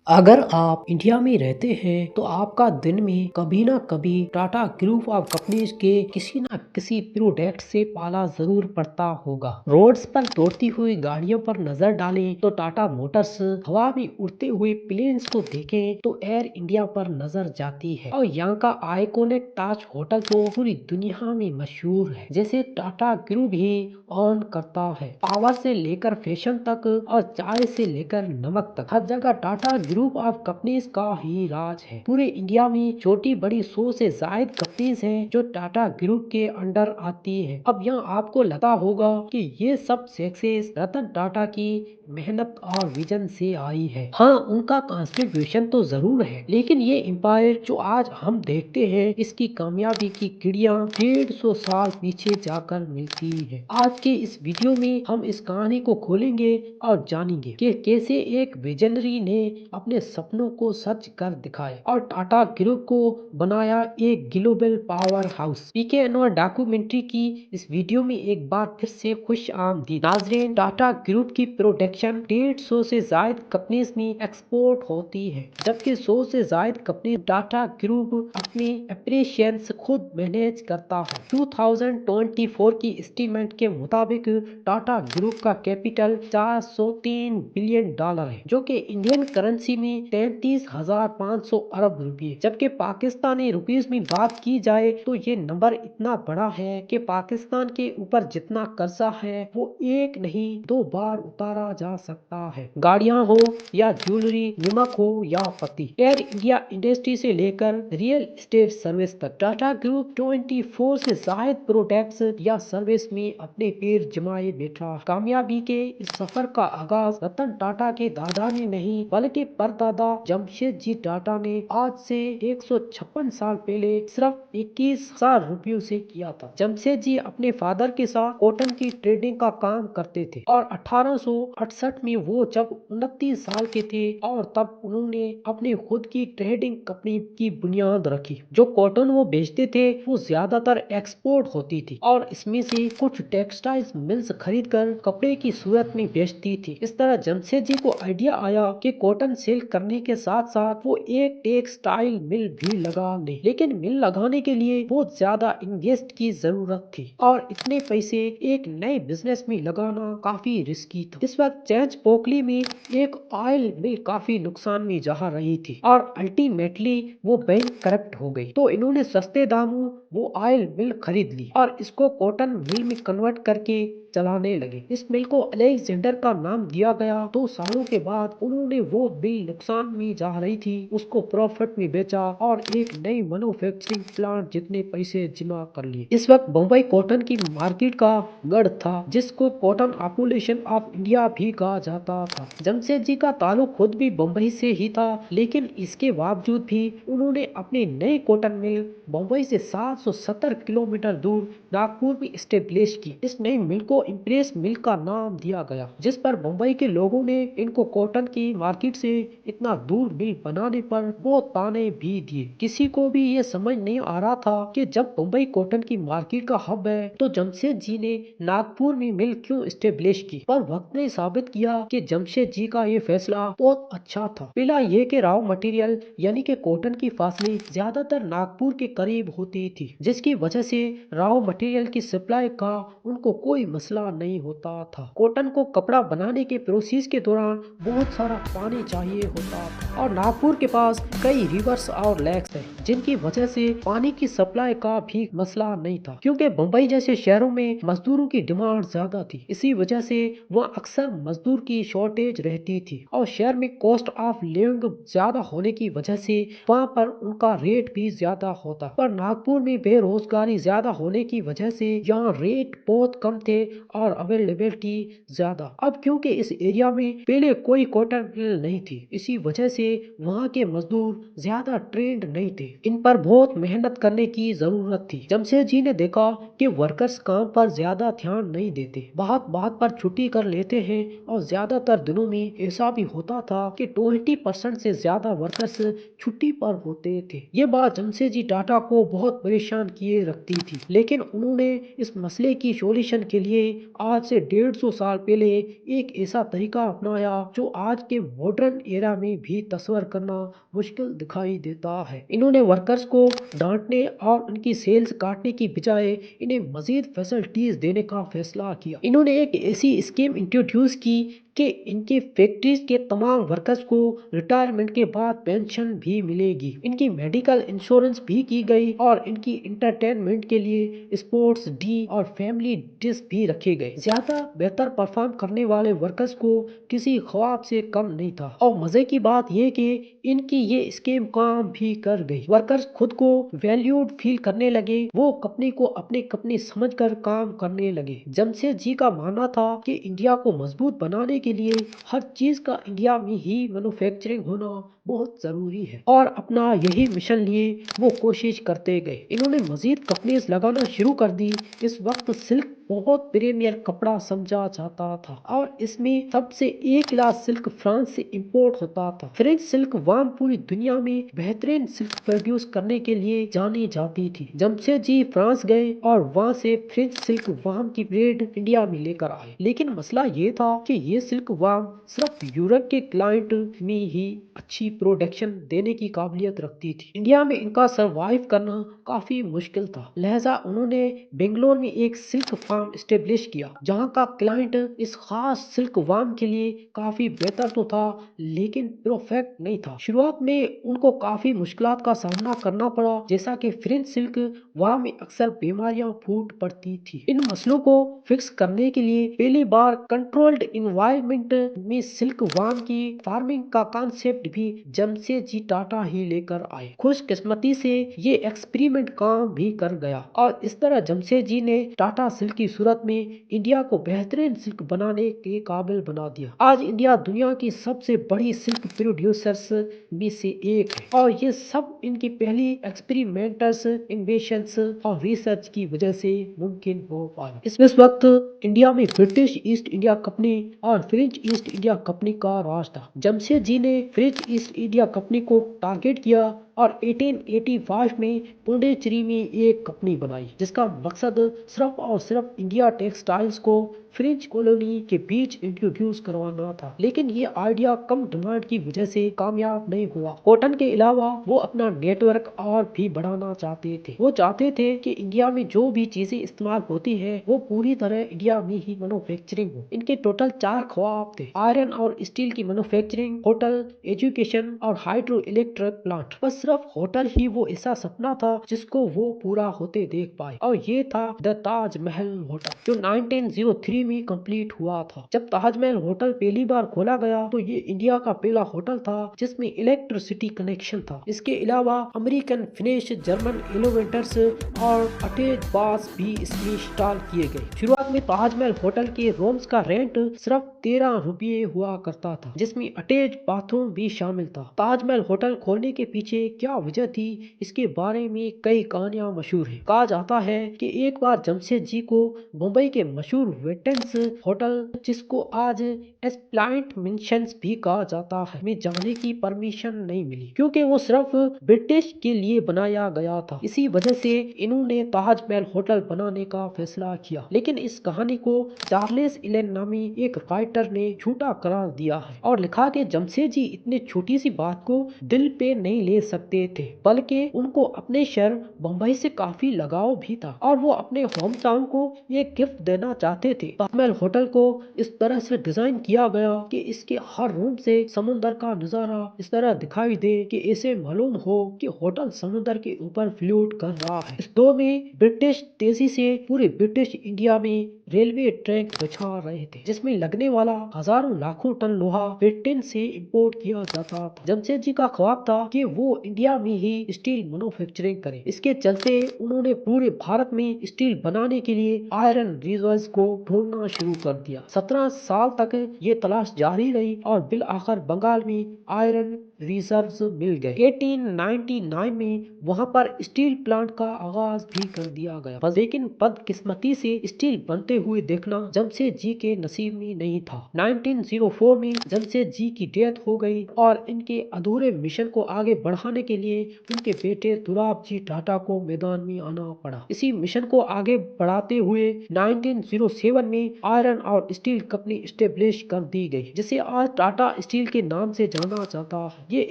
अगर आप इंडिया में रहते हैं तो आपका दिन में कभी ना कभी टाटा ग्रुप ऑफ कंपनीज के किसी ना किसी प्रोडक्ट से पाला जरूर पड़ता होगा। रोड्स पर दौड़ती हुई गाड़ियों पर नजर डालें तो टाटा मोटर्स, हवा में उड़ते हुए प्लेन्स को देखें तो एयर इंडिया पर नजर जाती है। और यहाँ का आइकॉनिक ताज होटल तो पूरी दुनिया में मशहूर है। जैसे टाटा ग्रुप ही ऑन करता है, पावर से लेकर फैशन तक और चाय से लेकर नमक तक, हर जगह टाटा ग्रुप ऑफ कंपनीज का ही राज है। पूरे इंडिया में छोटी बड़ी 100 से जायद कंपनीज हैं जो टाटा ग्रुप के अंडर आती है। अब यहाँ आपको लगता होगा कि ये सब सक्सेस रतन टाटा की मेहनत और विजन से आई है। हाँ, उनका कंट्रीब्यूशन तो जरूर है, लेकिन ये एम्पायर जो आज हम देखते हैं इसकी कामयाबी की किड़ियाँ 150 साल पीछे जाकर मिलती है। आज के इस वीडियो में हम इस कहानी को खोलेंगे और जानेंगे कि कैसे एक विजनरी ने अपने सपनों को सच कर दिखाया और टाटा ग्रुप को बनाया एक ग्लोबल पावर हाउस। पीके एनवर डॉक्यूमेंट्री की इस वीडियो में एक बार फिर से खुश आमदीद नाज़रीन। टाटा ग्रुप की प्रोडक्शन 150 से जायद कंपनीज में एक्सपोर्ट होती है, जबकि 100 से जायद कंपनी टाटा ग्रुप अपनी ऑपरेशंस खुद मैनेज करता है। 2024 की एस्टीमेट के मुताबिक टाटा ग्रुप का कैपिटल 403 बिलियन डॉलर है, जो कि इंडियन करेंसी में 33,500 अरब रुपए। जबकि पाकिस्तानी रुपीस में बात की जाए तो ये नंबर इतना बड़ा है कि पाकिस्तान के ऊपर जितना कर्जा है वो एक नहीं 2 बार उतारा जा सकता है। गाड़ियां हो या ज्वेलरी, नमक हो या पत्ती, एयर इंडिया इंडस्ट्री से लेकर रियल एस्टेट सर्विस तक टाटा ग्रुप 24 से जायद प्रोडक्ट्स या सर्विस में अपने पैर जमाए बैठा। कामयाबी के इस सफर का आगाज रतन टाटा के दादा ने नहीं बल्कि परदादा जमशेद जी टाटा ने आज से 156 साल पहले सिर्फ 21,000 रुपयों से किया था। जमशेद जी अपने फादर के साथ कॉटन की ट्रेडिंग का काम करते थे और 1868 में वो जब 29 साल के थे और तब उन्होंने अपने खुद की ट्रेडिंग कंपनी की बुनियाद रखी। जो कॉटन वो बेचते थे वो ज्यादातर एक्सपोर्ट होती थी और इसमें से कुछ टेक्सटाइल्स मिल्स खरीद कर कपड़े की सूरत में बेचती थी। इस तरह जमशेद जी को आइडिया आया कि कॉटन सेल करने के साथ साथ वो एक टेक्सटाइल मिल भी लगा ले, लेकिन मिल लगाने के लिए बहुत ज्यादा इन्वेस्ट की जरूरत थी और इतने पैसे एक नए बिजनेस में लगाना काफी रिस्की था। इस वक्त चेंज पोकली में एक ऑयल मिल काफी नुकसान में जा रही थी और अल्टीमेटली वो बैंक करप्ट हो गई। तो इन्होंने सस्ते दामों वो ऑयल मिल खरीद ली और इसको कॉटन मिल में कन्वर्ट करके चलाने लगे। इस मिल को अलेक्जेंडर का नाम दिया गया। 2 सालों के बाद उन्होंने वो मिल नुकसान में जा रही थी उसको प्रॉफिट में बेचा और एक नई मैन्युफैक्चरिंग प्लांट जितने पैसे जमा कर लिए। इस वक्त बम्बई कॉटन की मार्केट का गढ़ था, जिसको कॉटन पॉपुलेशन ऑफ इंडिया भी कहा जाता था। जमशेद जी का ताल्लुक खुद भी बम्बई से ही था, लेकिन इसके बावजूद भी उन्होंने अपने नए कॉटन मिल बम्बई से 770 किलोमीटर दूर नागपुर में स्टेब्लिश की। इस नई मिल को इम्प्रेस मिल का नाम दिया गया, जिस पर मुंबई के लोगों ने इनको कॉटन की मार्केट से इतना दूर मिल बनाने पर बहुत ताने भी दिए। किसी को भी ये समझ नहीं आ रहा था कि जब मुंबई कॉटन की मार्केट का हब है तो जमशेद जी ने नागपुर में मिल क्यों स्टेब्लिश की। पर वक्त ने साबित किया कि जमशेद जी का ये फैसला बहुत अच्छा था। पहला ये कि रॉ मटेरियल यानी कि कॉटन की फसलें ज्यादातर नागपुर के करीब होती थी, जिसकी वजह से रॉ मटेरियल की सप्लाई का उनको कोई मसला नहीं होता था। कॉटन को कपड़ा बनाने के प्रोसेस के दौरान बहुत सारा पानी चाहिए होता था और नागपुर के पास कई रिवर्स और लेक्स है, जिनकी वजह से पानी की सप्लाई का भी मसला नहीं था। क्योंकि मुंबई जैसे शहरों में मजदूरों की डिमांड ज्यादा थी, इसी वजह से वहाँ अक्सर मजदूर की शॉर्टेज रहती थी और शहर में कॉस्ट ऑफ लिविंग ज्यादा होने की वजह से वहाँ पर उनका रेट भी ज्यादा होता। पर नागपुर में बेरोजगारी ज्यादा होने की वजह से यहाँ रेट बहुत कम थे और अवेलेबिलिटी ज्यादा। अब क्योंकि इस एरिया में पहले कोई कॉटन मिल नहीं थी, इसी वजह से वहाँ के मजदूर ज्यादा ट्रेंड नहीं थे। इन पर बहुत मेहनत करने की जरूरत थी। जमशेद जी ने देखा कि वर्कर्स काम पर ज्यादा ध्यान नहीं देते, बात बात पर छुट्टी कर लेते हैं और ज्यादातर दिनों में ऐसा भी होता था कि 20% से ज्यादा वर्कर्स छुट्टी पर होते थे। ये बात जमशेद जी टाटा को बहुत परेशान किए रखती थी, लेकिन उन्होंने इस मसले की सॉल्यूशन के लिए आज से 150 साल पहले एक ऐसा तरीका अपनाया जो आज के मॉडर्न एरा में भी तस्वर करना मुश्किल दिखाई देता है। इन्होंने वर्कर्स को डांटने और उनकी सेल्स काटने की बजाय इन्हें मजीद फैसिलिटीज देने का फैसला किया। इन्होंने एक ऐसी स्कीम इंट्रोड्यूस की कि इनकी फैक्ट्रीज के तमाम वर्कर्स को रिटायरमेंट के बाद पेंशन भी मिलेगी। इनकी मेडिकल इंश्योरेंस भी की गई और इनकी इंटरटेनमेंट के लिए स्पोर्ट्स डी और फैमिली डिश भी रखे गए। ज्यादा बेहतर परफॉर्म करने वाले वर्कर्स को किसी ख्वाब से कम नहीं था। और मजे की बात यह कि इनकी ये स्कीम काम भी कर गई। वर्कर्स खुद को वैल्यूड फील करने लगे। वो कंपनी को अपनी कंपनी समझकर काम करने लगे। जमशेदजी का मानना था कि इंडिया को मजबूत बनाने के लिए हर चीज का इंडिया में ही मैन्युफैक्चरिंग होना बहुत जरूरी है और अपना यही मिशन लिए वो कोशिश करते गए। इन्होंने मजीद कंपनीज लगाना शुरू कर दी। इस वक्त सिल्क बहुत प्रीमियर कपड़ा समझा जाता था और इसमें सबसे एक क्लास सिल्क फ्रांस से इंपोर्ट होता था। फ्रेंच सिल्क वाम पूरी दुनिया में बेहतरीन सिल्क प्रोड्यूस करने के लिए जानी जाती थी। जमशेदजी फ्रांस गए और वहाँ से फ्रेंच सिल्क वाम की ब्रेड इंडिया में लेकर आए। लेकिन मसला ये था कि ये सिल्क वाम सिर्फ यूरोप के क्लाइंट में ही अच्छी प्रोडक्शन देने की काबिलियत रखती थी। इंडिया में इनका सरवाइव करना काफी मुश्किल था। लिहाजा उन्होंने बेंगलोर में एक सिल्क फार्म स्टेब्लिश किया जहां का क्लाइंट इस खास सिल्क वार्म के लिए काफी बेहतर तो था लेकिन परफेक्ट नहीं था। शुरुआत में उनको काफी मुश्किलात का सामना करना पड़ा जैसा कि फ्रेंच सिल्क वार्म में अक्सर बीमारियां फूट पड़ती थी। इन मसलों को फिक्स करने के लिए पहली बार कंट्रोल्ड इन्वायरमेंट में सिल्क वार्म की फार्मिंग का कॉन्सेप्ट भी जमशेदजी टाटा ही लेकर आए। खुशकिस्मती से ये एक्सपेरिमेंट काम भी कर गया और इस तरह जमशेदजी ने टाटा सिल्क की सूरत में इंडिया को बेहतरीन सिल्क बनाने के काबिल बना दिया। आज इंडिया दुनिया की सबसे बड़ी सिल्क प्रोड्यूसर्स में से एक है और ये सब इनकी पहली एक्सपेरिमेंटर्स, इन्वेशंस और रिसर्च की वजह से मुमकिन हो पाया। इस वक्त इंडिया में ब्रिटिश ईस्ट इंडिया कंपनी और फ्रेंच ईस्ट इंडिया कंपनी का राज था। जमशेदजी ने फ्रेंच ईस्ट इंडिया कंपनी को टारगेट किया और 1885 में पुडुचेरी में एक कंपनी बनाई जिसका मकसद सिर्फ और सिर्फ इंडिया टेक्सटाइल्स को फ्रेंच कॉलोनी के बीच इंट्रोड्यूस करवाना था। लेकिन ये आइडिया कम डिमांड की वजह से कामयाब नहीं हुआ। कॉटन के अलावा वो अपना नेटवर्क और भी बढ़ाना चाहते थे। वो चाहते थे कि इंडिया में जो भी चीजें इस्तेमाल होती है वो पूरी तरह इंडिया में ही मैन्युफैक्चरिंग हो। इनके टोटल 4 ख्वाब थे: आयरन और स्टील की मैन्युफैक्चरिंग, होटल, एजुकेशन और हाइड्रो इलेक्ट्रिक प्लांट। बस सिर्फ होटल ही वो ऐसा सपना था जिसको वो पूरा होते देख पाए और ये था द ताजमहल होटल जो 1903 में कंप्लीट हुआ था। जब ताजमहल होटल पहली बार खोला गया तो ये इंडिया का पहला होटल था जिसमें इलेक्ट्रिसिटी कनेक्शन था। इसके अलावा अमेरिकन फिनिश, जर्मन एलिवेटर्स और अटैच बास भी इसमें इंस्टॉल किए गए। शुरुआत में ताजमहल होटल के रूम्स का रेंट सिर्फ 13 रुपये हुआ करता था जिसमें अटैच बाथरूम भी शामिल था। ताजमहल होटल खोलने के पीछे क्या वजह थी इसके बारे में कई कहानियां मशहूर है। कहा जाता है कि एक बार जमशेदजी को मुंबई के मशहूर वेटेंस होटल जिसको आज एस्प्लाइंट मेंशंस भी कहा जाता है में जाने की परमिशन नहीं मिली क्योंकि वो सिर्फ ब्रिटिश के लिए बनाया गया था। इसी वजह से इन्होंने ताजमहल होटल बनाने का फैसला किया। लेकिन इस कहानी को चार्ल्स एलन नामी एक राइटर ने झूठा करार दिया है और लिखा कि जमशेदजी इतनी छोटी सी बात को दिल पे नहीं ले सकते थे बल्कि उनको अपने शहर बम्बई से काफी लगाव भी था और वो अपने होम टाउन को एक गिफ्ट देना चाहते थे। ताजमहल होटल को इस तरह से डिजाइन किया गया कि इसके हर रूम से समुद्र का नजारा इस तरह दिखाई दे कि ऐसे मालूम हो कि होटल समुद्र के ऊपर फ्लोट कर रहा है। इस दौर में ब्रिटिश तेजी से पूरे ब्रिटिश इंडिया में रेलवे ट्रैक बिछा रहे थे जिसमें लगने वाला हजारों लाखों टन लोहा ब्रिटेन से इंपोर्ट किया जाता था। जमशेदजी का ख्वाब था कि वो इंडिया में ही स्टील मैन्युफैक्चरिंग करें। इसके चलते उन्होंने पूरे भारत में स्टील बनाने के लिए आयरन रिजर्व्स को ढूंढना शुरू कर दिया। 17 साल तक ये तलाश जारी रही और बिल आखिर बंगाल में आयरन रिजर्व्स मिल गए। 1899 में वहां पर स्टील प्लांट का आगाज भी कर दिया गया। लेकिन बदकिस्मती से स्टील बनते हुए देखना जमशेदजी के नसीब में नहीं था। 1904 में जमशेदजी की डेथ हो गई और इनके अधूरे मिशन को आगे बढ़ाने के लिए उनके बेटे दुर्गाजी टाटा को मैदान में आना पड़ा। इसी मिशन को आगे बढ़ाते हुए 1907 में आयरन और स्टील कंपनी स्टेब्लिश कर दी गई, जिसे आज टाटा स्टील के नाम से जाना जाता है। ये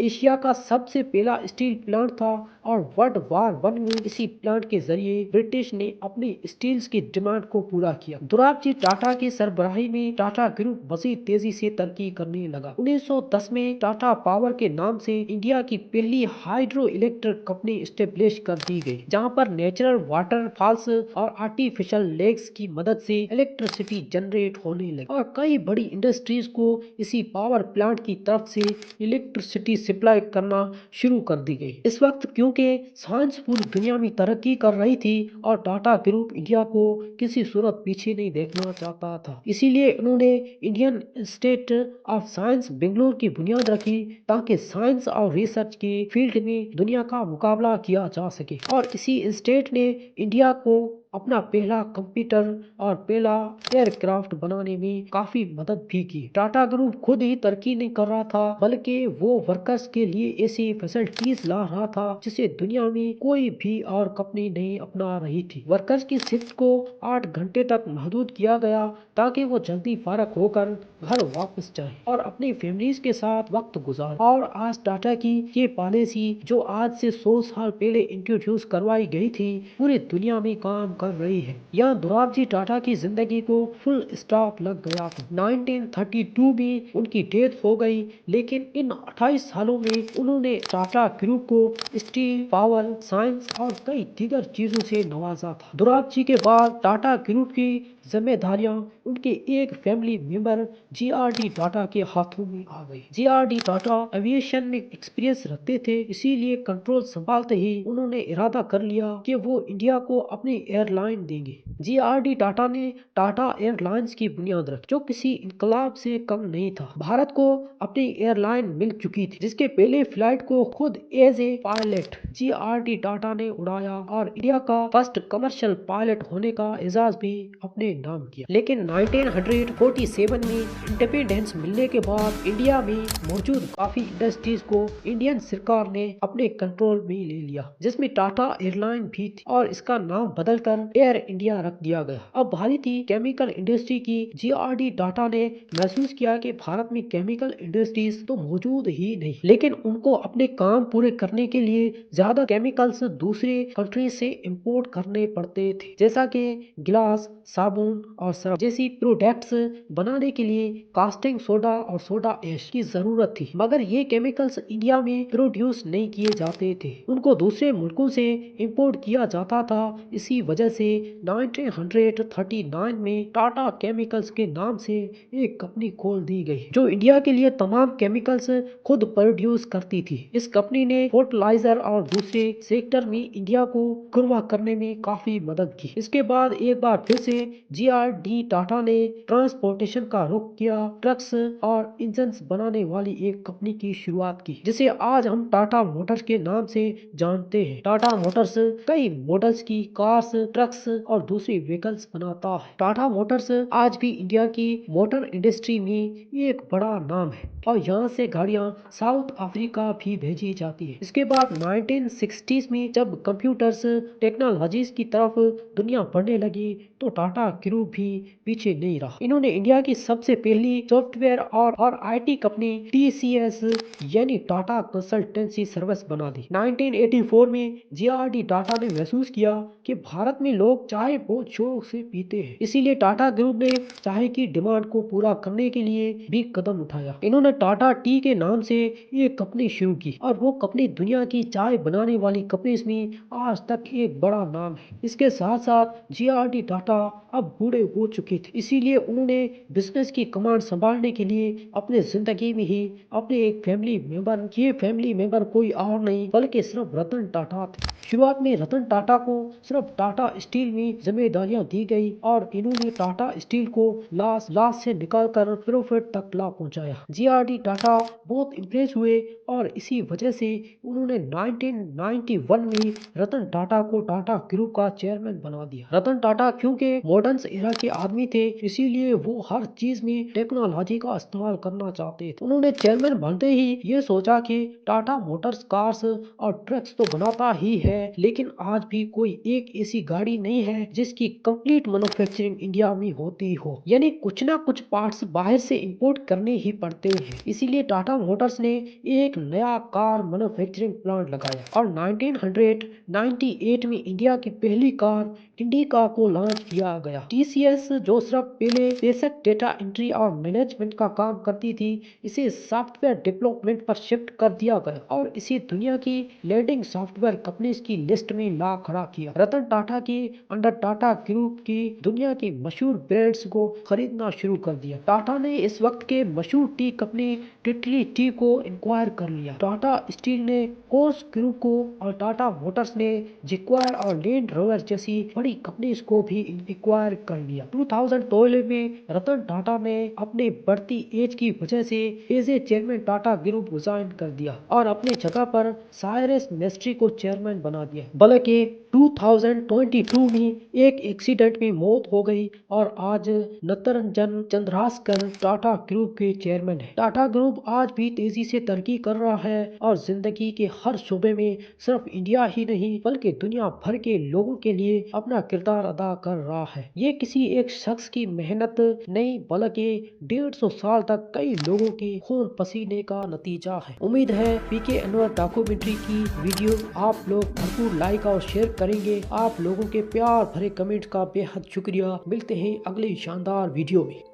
एशिया का सबसे पहला स्टील प्लांट था और वर्ल्ड वार 1 में इसी प्लांट के जरिए ब्रिटिश ने अपनी स्टील्स की डिमांड को पूरा किया। दुर्गाजी टाटा की सरबराही में टाटा ग्रुप मजीद तेजी से तरक्की करने लगा। 1910 में टाटा पावर के नाम से इंडिया की पहली हाइड्रो इलेक्ट्रिक कंपनी स्टेब्लिश कर दी गई, जहां पर नेचुरल वाटर फॉल्स और आर्टिफिशियल लेक्स की मदद से इलेक्ट्रिसिटी जनरेट होने लगी और कई बड़ी इंडस्ट्रीज को इसी पावर प्लांट की तरफ से इलेक्ट्रिसिटी सप्लाई करना शुरू कर दी गई। इस वक्त क्योंकि साइंस पूरी दुनिया में तरक्की कर रही थी और टाटा ग्रुप इंडिया को किसी सूरत पीछे नहीं देखना चाहता था, इसीलिए उन्होंने Indian institute of science Bangalore की बुनियाद रखी ताकि साइंस और रिसर्च के फील्ड में दुनिया का मुकाबला किया जा सके। और इसी इंस्टीट्यूट ने इंडिया को अपना पहला कंप्यूटर और पहला एयरक्राफ्ट बनाने में काफी मदद भी की। टाटा ग्रुप खुद ही तरक्की नहीं कर रहा था, बल्कि वो वर्कर्स के लिए ऐसी फैसिलिटीज ला रहा था जिसे दुनिया में कोई भी और कंपनी नहीं अपना रही थी। वर्कर्स की शिफ्ट को 8 घंटे तक महदूद किया गया ताकि वो जल्दी फारग होकर घर वापस जाए और अपनी फैमिलीज के साथ वक्त गुजारे। और आज टाटा की ये पॉलिसी जो आज से 100 साल पहले इंट्रोड्यूस करवाई गई थी, पूरी दुनिया में काम कर रही है। यहाँ दुर्गाजी टाटा की जिंदगी को फुल स्टॉप लग गया था। 1932 में उनकी डेथ हो गई, लेकिन इन 28 सालों में उन्होंने टाटा ग्रुप को स्टील, पावर, साइंस और कई दीगर चीजों से नवाजा था। दुर्गाजी के बाद टाटा ग्रुप की जिम्मेदारियां उनके एक फैमिली मेंबर जी.आर.डी. टाटा के हाथों में आ गई। जी.आर.डी. टाटा एविएशन में एक्सपीरियंस रखते थे, इसीलिए कंट्रोल संभालते ही उन्होंने इरादा कर लिया कि वो इंडिया को अपनी एयरलाइन देंगे। जी.आर.डी. टाटा ने टाटा एयरलाइंस की बुनियाद रखी, जो किसी इनकलाब से कम नहीं था। भारत को अपनी एयरलाइन मिल चुकी थी, जिसके पहले फ्लाइट को खुद एज ए पायलट जी.आर.डी. टाटा ने उड़ाया और इंडिया का फर्स्ट कमर्शियल पायलट होने का एजाज भी अपने नाम किया। लेकिन 1947 में इंडिपेंडेंस मिलने के बाद इंडिया में मौजूद काफी इंडस्ट्रीज को इंडियन सरकार ने अपने कंट्रोल में ले लिया, जिसमें टाटा एयरलाइन भी थी और इसका नाम बदलकर एयर इंडिया रख दिया गया। अब भारतीय केमिकल इंडस्ट्री की जी.आर.डी. टाटा ने महसूस किया कि भारत में केमिकल इंडस्ट्रीज तो मौजूद ही नहीं, लेकिन उनको अपने काम पूरे करने के लिए ज्यादा केमिकल्स दूसरे कंट्री से इंपोर्ट करने पड़ते थे, जैसा कि गिलास, साबुन और सरफ जैसी प्रोडक्ट्स बनाने के लिए कास्टिंग सोडा और सोडा ऐश की जरूरत थी। मगर ये केमिकल्स इंडिया में प्रोड्यूस नहीं किए जाते थे, उनको दूसरे मुल्कों से इंपोर्ट किया जाता था। इसी वजह से 1939 में टाटा केमिकल्स के नाम से एक कंपनी खोल दी गई, जो इंडिया के लिए तमाम केमिकल्स खुद प्रोड्यूस करती थी। इस कंपनी ने फर्टिलाइजर और दूसरे सेक्टर में इंडिया को ग्रो करने में काफी मदद की। इसके बाद एक बार फिर से जी.आर.डी. टाटा ने ट्रांसपोर्टेशन का रुख किया, ट्रक्स और इंजन्स बनाने वाली एक कंपनी की शुरुआत की, जिसे आज हम टाटा मोटर्स के नाम से जानते हैं। टाटा मोटर्स कई मॉडल्स की कार्स, ट्रक्स और दूसरी व्हीकल्स बनाता है। टाटा मोटर्स आज भी इंडिया की मोटर इंडस्ट्री में एक बड़ा नाम है और यहाँ से गाड़ियाँ साउथ अफ्रीका भी भेजी जाती है। इसके बाद 1960s में जब कंप्यूटर्स टेक्नोलॉजीज की तरफ दुनिया बढ़ने लगी, तो टाटा ग्रुप भी पीछे नहीं रहा। इन्होंने इंडिया की सबसे पहली सॉफ्टवेयर और आईटी कंपनी टीसीएस यानी टाटा कंसल्टेंसी सर्विस बना दी। 1984 में जी.आर.डी. टाटा ने महसूस किया कि भारत में लोग चाय बहुत शौक से पीते हैं, इसीलिए टाटा ग्रुप ने चाय की डिमांड को पूरा करने के लिए भी कदम उठाया। इन्होंने टाटा टी के नाम से एक कंपनी शुरू की और वो कंपनी दुनिया की चाय बनाने वाली कंपनीज में आज तक एक बड़ा नाम है। इसके साथ साथ जी.आर.डी. टाटा अब बूढ़े हो चुके थे, इसीलिए उन्होंने बिजनेस की कमांड संभालने के लिए अपने जिंदगी में ही अपने एक फैमिली मेंबर कोई और नहीं बल्कि सिर्फ रतन टाटा थे। शुरुआत में रतन टाटा को सिर्फ टाटा स्टील में जिम्मेदारियां दी गई और इन्होंने टाटा स्टील को लाश से निकालकर प्रॉफिट तक ला पहुंचाया। जीआरडी टाटा बहुत इम्प्रेस हुए और इसी वजह से उन्होंने 1991 में रतन टाटा को टाटा ग्रुप का चेयरमैन बना दिया। रतन टाटा क्योंकि मॉडर्न एरा के आदमी थे, इसीलिए वो हर चीज में टेक्नोलॉजी का इस्तेमाल करना चाहते थे। उन्होंने चेयरमैन बनते ही ये सोचा कि टाटा मोटर्स कार्स और ट्रक्स तो बनाता ही है, लेकिन आज भी कोई एक ऐसी गाड़ी नहीं है जिसकी कंप्लीट मैन्युफैक्चरिंग इंडिया में होती हो, यानी कुछ ना कुछ पार्ट्स बाहर से इंपोर्ट करने ही पड़ते हैं। इसीलिए टाटा मोटर्स ने एक नया कार मैन्युफैक्चरिंग प्लांट लगाया और 1998 में इंडिया की पहली कार इंडिका को लॉन्च किया गया। टीसीएस जो सिर्फ पहले बेसिक डेटा एंट्री और मैनेजमेंट का काम करती थी, इसे सॉफ्टवेयर डेवलपमेंट पर शिफ्ट कर दिया गया और इसे दुनिया की लीडिंग सॉफ्टवेयर कंपनीज की लिस्ट में ला खड़ा किया। रतन टाटा के अंडर टाटा ग्रुप की दुनिया की मशहूर ब्रांड्स को खरीदना शुरू कर दिया। टाटा ने इस वक्त के मशहूर टी कंपनी टिटली टी को इंक्वायर कर लिया। टाटा स्टील ने कोर्स ग्रुप को और टाटा मोटर्स ने जैगुआर और लैंड रोवर जैसी बड़ी कंपनीज को भी इंक्वायर कर लिया। 2012 में रतन टाटा ने अपने बढ़ती एज की वजह से as a chairman Tata group resign कर दिया और अपने जगह पर साइरस मिस्ट्री को चेयरमैन बना दिया। बल्कि 2022 में एक एक्सीडेंट में मौत हो गई और आज नतरंजन चंद्रास्कर टाटा ग्रुप के चेयरमैन है। टाटा ग्रुप आज भी तेजी से तरक्की कर रहा है और जिंदगी के हर शोबे में सिर्फ इंडिया ही नहीं बल्कि दुनिया भर के लोगों के लिए अपना किरदार अदा कर रहा है। ये किसी एक शख्स की मेहनत नहीं बल्कि 150 साल तक कई लोगों के खून पसीने का नतीजा है। उम्मीद है पीके अनवर डॉक्यूमेंट्री की वीडियो आप लोग भरपूर लाइक और शेयर करेंगे। आप लोगों के प्यार भरे कमेंट का बेहद शुक्रिया। मिलते हैं अगले शानदार वीडियो में।